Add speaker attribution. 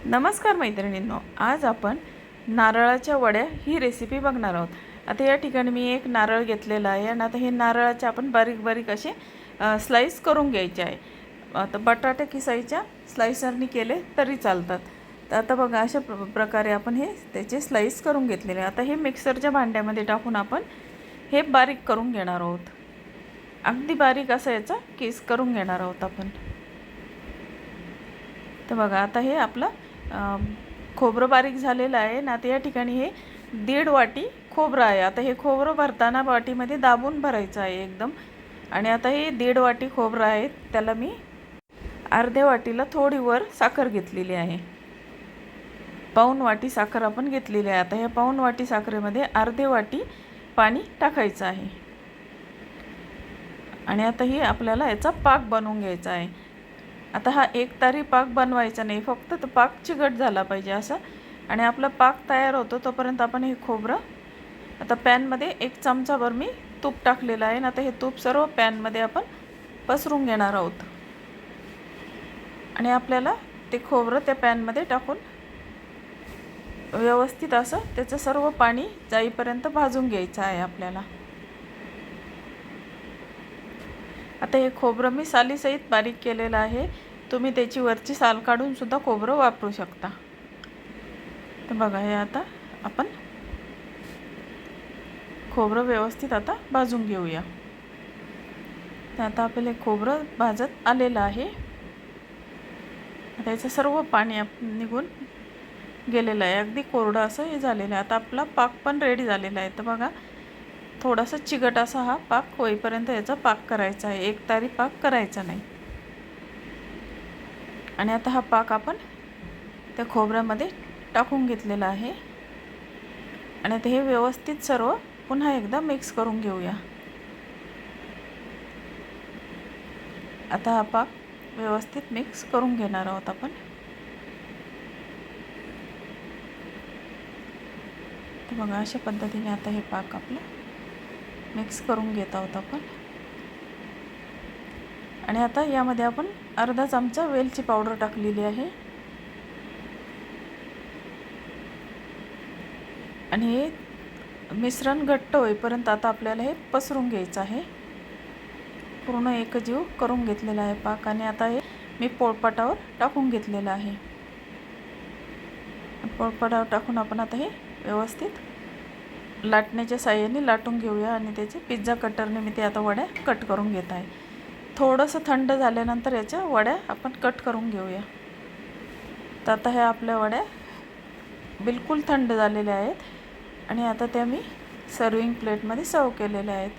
Speaker 1: नमस्कार मैत्रिणींनो, आज आपण नारळाच्या वड्या ही रेसिपी बघणार आहोत। आता या ठिकाणी मी एक नारळ घेतलेला आहे आणि आता हे नारळाचे आपण बारीक बारीक असे स्लाइस करून घ्यायचे आहे। आता बटाटे किसायच्या स्लाइसरनी केले तरी चालतात। तर आता बघा अशा प्रकारे आपण हे त्याचे स्लाइस करून घेतलेले आहे। आता हे मिक्सरच्या भांड्यामध्ये टाकून आपण हे बारीक करून घेणार आहोत। अगदी बारीक असं याचा किस करून घेणार आहोत आपण। तर बघा आता हे आपलं खोबरं बारीक झालेलं आहे ना। आता या ठिकाणी हे 1.5 वाटी खोबरं आहे। आता हे खोबरं भरताना वाटीमध्ये दाबून भरायचं आहे एकदम। आणि आता हे 1.5 वाटी खोबरं आहे, त्याला मी अर्ध्या वाटीला थोडी वर साखर घेतलेली आहे। पाऊण वाटी साखर आपण घेतलेली आहे। आता या पाऊण वाटी साखरेमध्ये अर्धे वाटी पाणी टाकायचं आहे आणि आता ही आपल्याला याचा पाक बनवून घ्यायचा आहे। आता हा एकतारी पाक बनवायचा नाही, फक्त तो पाक चिकट झाला पाहिजे असं। आणि आपला पाक तयार होतो तोपर्यंत आपण हे खोबरं आता पॅनमध्ये 1 चमचाभर मी तूप टाकलेलं आहे। आता हे तूप सर्व पॅनमध्ये आपण पसरून घेणार आहोत आणि आपल्याला ते खोबरं त्या पॅनमध्ये टाकून व्यवस्थित असं त्याचं सर्व पाणी जाईपर्यंत भाजून घ्यायचं आहे आपल्याला। आता हे खोबरं मी सालीसहित बारीक केलेलं आहे। तुम्ही त्याची वरची साल काढून सुद्धा खोबरं वापरू शकता। तर बघा हे आता आपण खोबरं व्यवस्थित आता भाजून घेऊया। तर आता आपले खोबरं भाजत आलेलं आहे। आता याचं सर्व पाणी निघून गेलेलं आहे, अगदी कोरडं असं हे झालेलं आहे। आता आपला पाक पण रेडी झालेला आहे। तर बघा थोडासा चिकट असा हा पाक होईपर्यंत याचा पाक करायचा आहे, एकतारी पाक करायचा नाही। आणि आता हा पाक आपण त्या खोबऱ्यामध्ये टाकून घेतलेला आहे आणि आता हे व्यवस्थित सर्व पुन्हा एकदा मिक्स करून घेऊया। आता हा पाक व्यवस्थित मिक्स करून घेणार आहोत आपण। तर बघा अशा पद्धतीने आता हे पाक आपलं मिक्स करून घेत आहोत आपण। आणि आता यामध्ये आपण अर्धा चमचा वेलची पावडर टाकलेली आहे आणि हे मिश्रण घट्ट होईपर्यंत आता आपल्याला हे पसरून घ्यायचं आहे। पूर्ण एकजीव करून घेतलेला आहे पाक आणि आता हे मी पोळपाटावर टाकून घेतलेलं आहे। पोळपाटावर टाकून आपण आता हे व्यवस्थित लाटण्याच्या साहाय्याने लाटून घेऊया आणि त्याचे पिझ्झा कटरने मी ते आता वड्या कट करून घेत आहे। थोडंसं थंड झाल्यानंतर याच्या वड्या आपण कट करून घेऊया। तर आता ह्या आपल्या वड्या बिलकुल थंड झालेल्या आहेत आणि आता त्या मी सर्विंग प्लेटमध्ये सर्व केलेल्या आहेत।